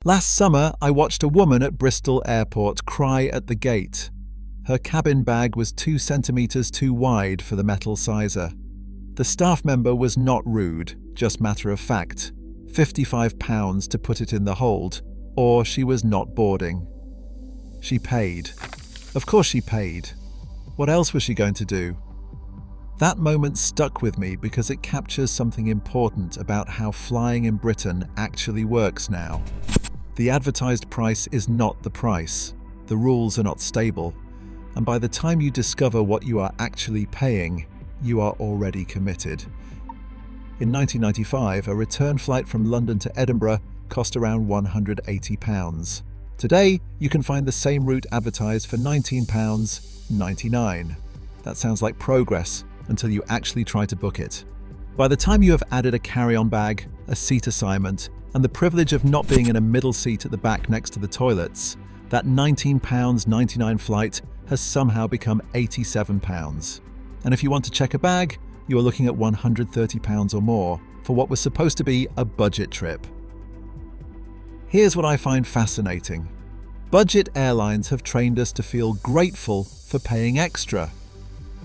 Last summer, I watched a woman at Bristol Airport cry at the gate. Her cabin bag was 2 centimeters too wide for the metal sizer. The staff member was not rude, just matter of fact. £55 to put it in the hold, or she was not boarding. She paid. Of course she paid. What else was she going to do? That moment stuck with me because it captures something important about how flying in Britain actually works now. The advertised price is not the price. The rules are not stable. And by the time you discover what you are actually paying, you are already committed. In 1995, a return flight from London to Edinburgh cost around £180. Today, you can find the same route advertised for £19.99. That sounds like progress until you actually try to book it. By the time you have added a carry-on bag, a seat assignment, and the privilege of not being in a middle seat at the back next to the toilets, that £19.99 flight has somehow become £87. And if you want to check a bag, you are looking at £130 or more for what was supposed to be a budget trip. Here's what I find fascinating. Budget airlines have trained us to feel grateful for paying extra.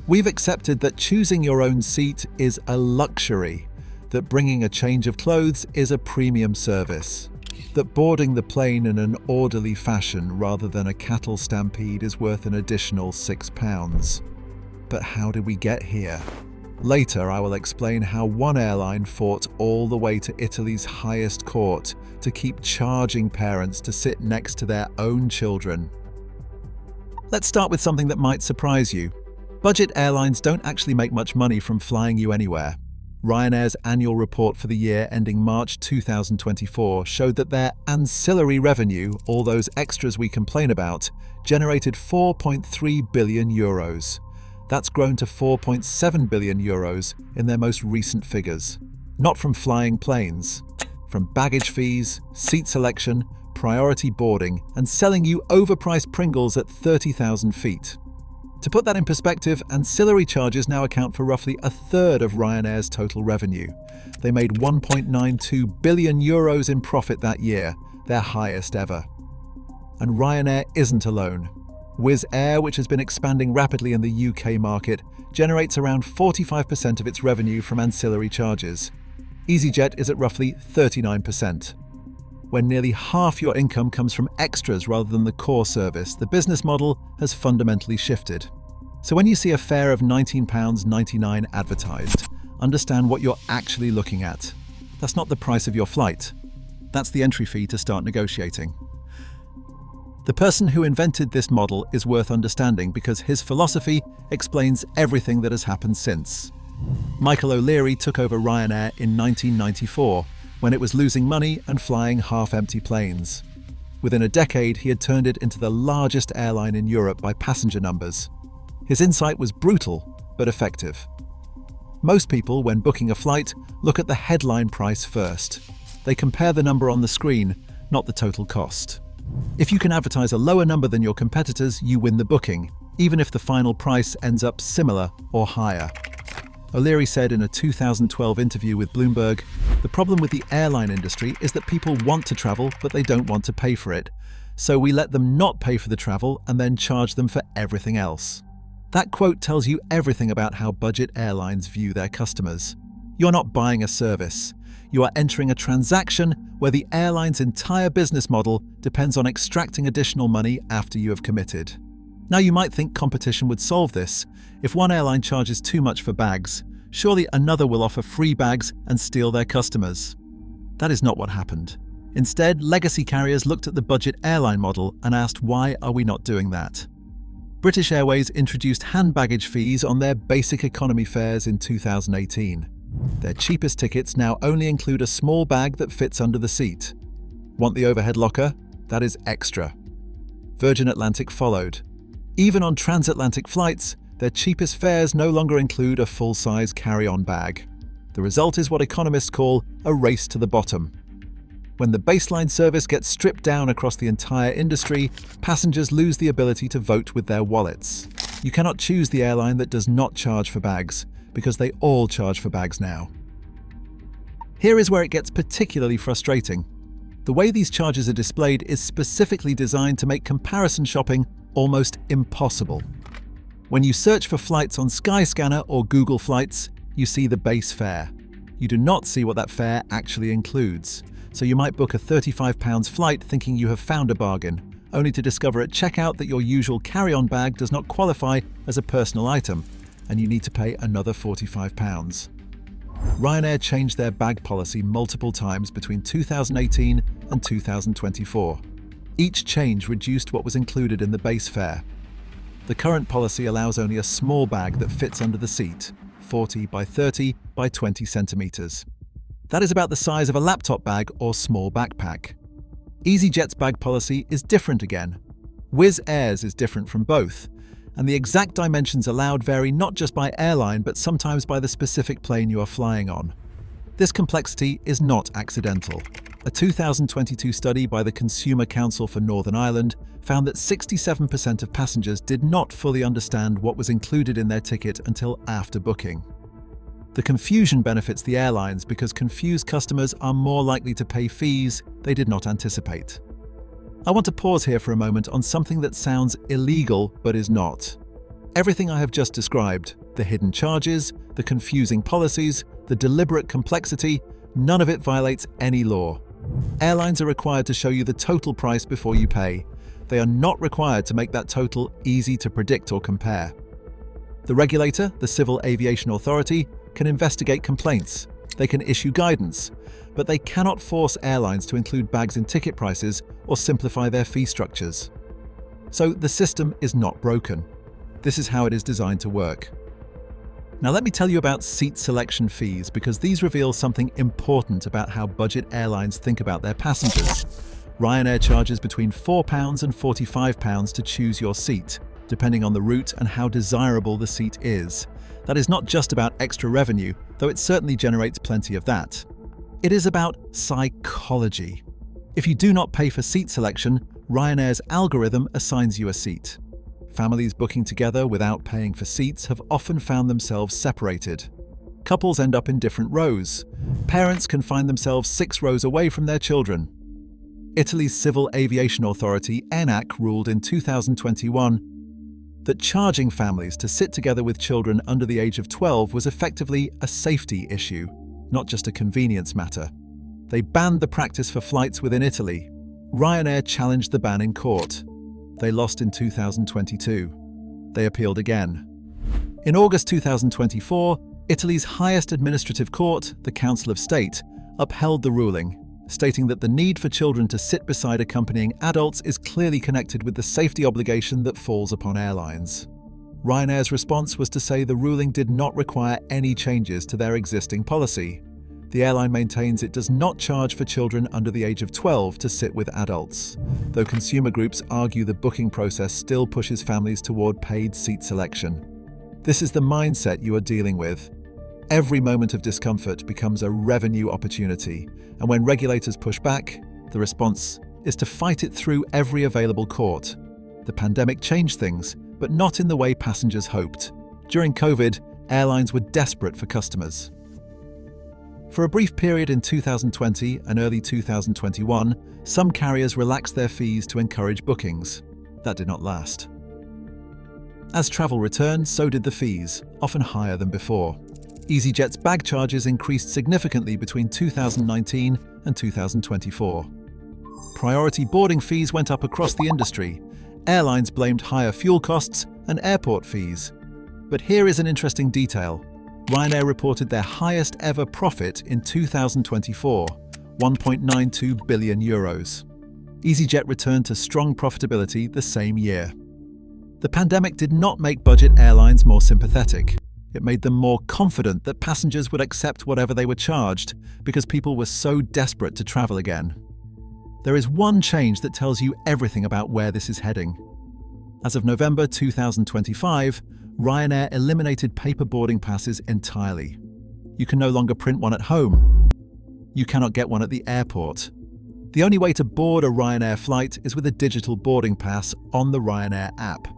We've accepted that choosing your own seat is a luxury, that bringing a change of clothes is a premium service, that boarding the plane in an orderly fashion rather than a cattle stampede is worth an additional £6. But how did we get here? Later, I will explain how one airline fought all the way to Italy's highest court to keep charging parents to sit next to their own children. Let's start with something that might surprise you. Budget airlines don't actually make much money from flying you anywhere. Ryanair's annual report for the year ending March 2024 showed that their ancillary revenue, all those extras we complain about, generated €4.3 billion. That's grown to €4.7 billion in their most recent figures. Not from flying planes, from baggage fees, seat selection, priority boarding, and selling you overpriced Pringles at 30,000 feet. To put that in perspective, ancillary charges now account for roughly a third of Ryanair's total revenue. They made €1.92 billion in profit that year, their highest ever. And Ryanair isn't alone. Wizz Air, which has been expanding rapidly in the UK market, generates around 45% of its revenue from ancillary charges. EasyJet is at roughly 39%. When nearly half your income comes from extras rather than the core service, the business model has fundamentally shifted. So when you see a fare of £19.99 advertised, understand what you're actually looking at. That's not the price of your flight. That's the entry fee to start negotiating. The person who invented this model is worth understanding because his philosophy explains everything that has happened since. Michael O'Leary took over Ryanair in 1994, when it was losing money and flying half-empty planes. Within a decade, he had turned it into the largest airline in Europe by passenger numbers. His insight was brutal, but effective. Most people, when booking a flight, look at the headline price first. They compare the number on the screen, not the total cost. If you can advertise a lower number than your competitors, you win the booking, even if the final price ends up similar or higher. O'Leary said in a 2012 interview with Bloomberg, "The problem with the airline industry is that people want to travel, but they don't want to pay for it. So we let them not pay for the travel and then charge them for everything else." That quote tells you everything about how budget airlines view their customers. You're not buying a service. You are entering a transaction where the airline's entire business model depends on extracting additional money after you have committed. Now you might think competition would solve this. If one airline charges too much for bags, surely another will offer free bags and steal their customers. That is not what happened. Instead, legacy carriers looked at the budget airline model and asked, why are we not doing that? British Airways introduced hand baggage fees on their basic economy fares in 2018. Their cheapest tickets now only include a small bag that fits under the seat. Want the overhead locker? That is extra. Virgin Atlantic followed. Even on transatlantic flights, their cheapest fares no longer include a full-size carry-on bag. The result is what economists call a race to the bottom. When the baseline service gets stripped down across the entire industry, passengers lose the ability to vote with their wallets. You cannot choose the airline that does not charge for bags, because they all charge for bags now. Here is where it gets particularly frustrating. The way these charges are displayed is specifically designed to make comparison shopping almost impossible. When you search for flights on Skyscanner or Google Flights, you see the base fare. You do not see what that fare actually includes. So you might book a £35 flight thinking you have found a bargain, only to discover at checkout that your usual carry-on bag does not qualify as a personal item, and you need to pay another £45. Ryanair changed their bag policy multiple times between 2018 and 2024. Each change reduced what was included in the base fare. The current policy allows only a small bag that fits under the seat, 40 by 30 by 20 centimeters. That is about the size of a laptop bag or small backpack. EasyJet's bag policy is different again. Wizz Air's is different from both, and the exact dimensions allowed vary not just by airline but sometimes by the specific plane you are flying on. This complexity is not accidental. A 2022 study by the Consumer Council for Northern Ireland found that 67% of passengers did not fully understand what was included in their ticket until after booking. The confusion benefits the airlines because confused customers are more likely to pay fees they did not anticipate. I want to pause here for a moment on something that sounds illegal but is not. Everything I have just described, the hidden charges, the confusing policies, the deliberate complexity, none of it violates any law. Airlines are required to show you the total price before you pay. They are not required to make that total easy to predict or compare. The regulator, the Civil Aviation Authority, can investigate complaints. They can issue guidance, but they cannot force airlines to include bags in ticket prices or simplify their fee structures. So the system is not broken. This is how it is designed to work. Now let me tell you about seat selection fees because these reveal something important about how budget airlines think about their passengers. Ryanair charges between £4 and £45 to choose your seat, depending on the route and how desirable the seat is. That is not just about extra revenue, though it certainly generates plenty of that. It is about psychology. If you do not pay for seat selection, Ryanair's algorithm assigns you a seat. Families booking together without paying for seats have often found themselves separated. Couples end up in different rows. Parents can find themselves 6 rows away from their children. Italy's Civil Aviation Authority, ENAC, ruled in 2021 that charging families to sit together with children under the age of 12 was effectively a safety issue, not just a convenience matter. They banned the practice for flights within Italy. Ryanair challenged the ban in court. They lost in 2022. They appealed again. In August 2024, Italy's highest administrative court, the Council of State, upheld the ruling, stating that the need for children to sit beside accompanying adults is clearly connected with the safety obligation that falls upon airlines. Ryanair's response was to say the ruling did not require any changes to their existing policy. The airline maintains it does not charge for children under the age of 12 to sit with adults, though consumer groups argue the booking process still pushes families toward paid seat selection. This is the mindset you are dealing with. Every moment of discomfort becomes a revenue opportunity, and when regulators push back, the response is to fight it through every available court. The pandemic changed things, but not in the way passengers hoped. During COVID, airlines were desperate for customers. For a brief period in 2020 and early 2021, some carriers relaxed their fees to encourage bookings. That did not last. As travel returned, so did the fees, often higher than before. EasyJet's bag charges increased significantly between 2019 and 2024. Priority boarding fees went up across the industry. Airlines blamed higher fuel costs and airport fees. But here is an interesting detail. Ryanair reported their highest ever profit in 2024, €1.92 billion. EasyJet returned to strong profitability the same year. The pandemic did not make budget airlines more sympathetic. It made them more confident that passengers would accept whatever they were charged because people were so desperate to travel again. There is one change that tells you everything about where this is heading. As of November 2025, Ryanair eliminated paper boarding passes entirely. You can no longer print one at home. You cannot get one at the airport. The only way to board a Ryanair flight is with a digital boarding pass on the Ryanair app.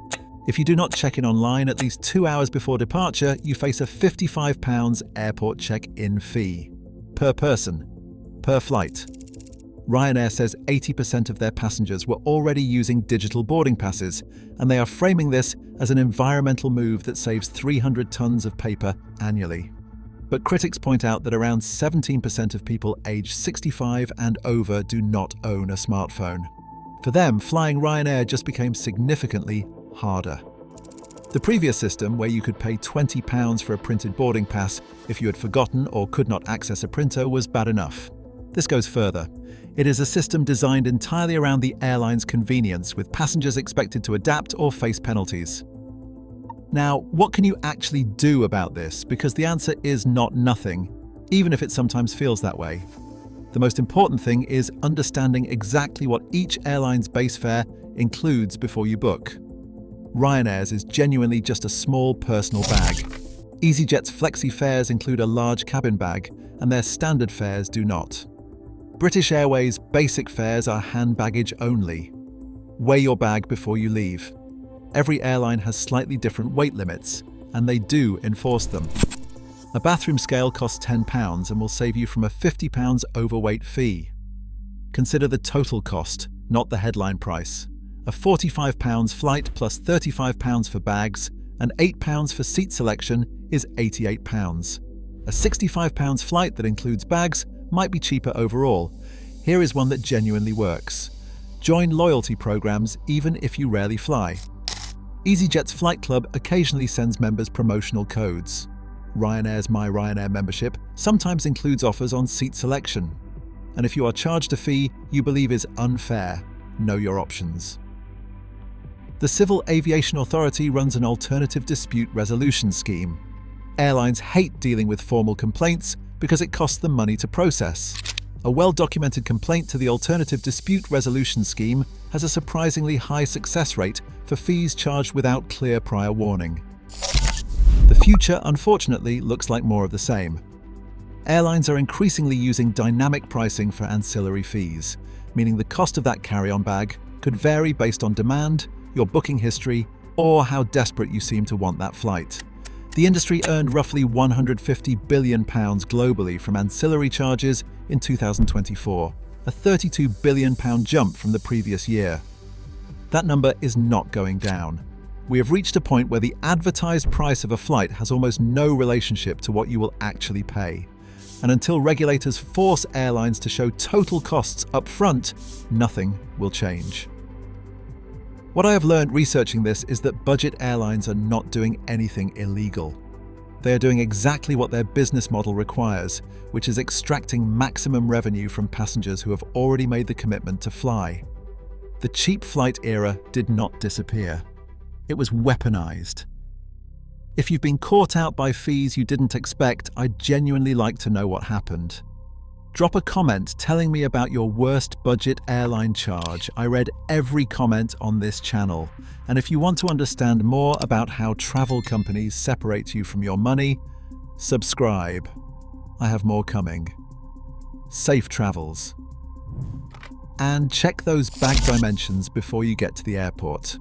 If you do not check in online at least 2 hours before departure, you face a £55 airport check-in fee. Per person. Per flight. Ryanair says 80% of their passengers were already using digital boarding passes, and they are framing this as an environmental move that saves 300 tons of paper annually. But critics point out that around 17% of people aged 65 and over do not own a smartphone. For them, flying Ryanair just became significantly harder. The previous system, where you could pay £20 for a printed boarding pass if you had forgotten or could not access a printer, was bad enough. This goes further. It is a system designed entirely around the airline's convenience, with passengers expected to adapt or face penalties. Now, what can you actually do about this? Because the answer is not nothing, even if it sometimes feels that way. The most important thing is understanding exactly what each airline's base fare includes before you book. Ryanair's is genuinely just a small personal bag. EasyJet's flexi fares include a large cabin bag, and their standard fares do not. British Airways' basic fares are hand baggage only. Weigh your bag before you leave. Every airline has slightly different weight limits, and they do enforce them. A bathroom scale costs £10 and will save you from a £50 overweight fee. Consider the total cost, not the headline price. A £45 flight plus £35 for bags and £8 for seat selection is £88. A £65 flight that includes bags might be cheaper overall. Here is one that genuinely works. Join loyalty programs even if you rarely fly. EasyJet's Flight Club occasionally sends members promotional codes. Ryanair's My Ryanair membership sometimes includes offers on seat selection. And if you are charged a fee you believe is unfair, know your options. The Civil Aviation Authority runs an alternative dispute resolution scheme. Airlines hate dealing with formal complaints because it costs them money to process. A well-documented complaint to the Alternative Dispute Resolution Scheme has a surprisingly high success rate for fees charged without clear prior warning. The future, unfortunately, looks like more of the same. Airlines are increasingly using dynamic pricing for ancillary fees, meaning the cost of that carry-on bag could vary based on demand, your booking history, or how desperate you seem to want that flight. The industry earned roughly £150 billion globally from ancillary charges in 2024, a £32 billion jump from the previous year. That number is not going down. We have reached a point where the advertised price of a flight has almost no relationship to what you will actually pay. And until regulators force airlines to show total costs up front, nothing will change. What I have learned researching this is that budget airlines are not doing anything illegal. They are doing exactly what their business model requires, which is extracting maximum revenue from passengers who have already made the commitment to fly. The cheap flight era did not disappear. It was weaponized. If you've been caught out by fees you didn't expect, I'd genuinely like to know what happened. Drop a comment telling me about your worst budget airline charge. I read every comment on this channel. And if you want to understand more about how travel companies separate you from your money, subscribe. I have more coming. Safe travels. And check those bag dimensions before you get to the airport.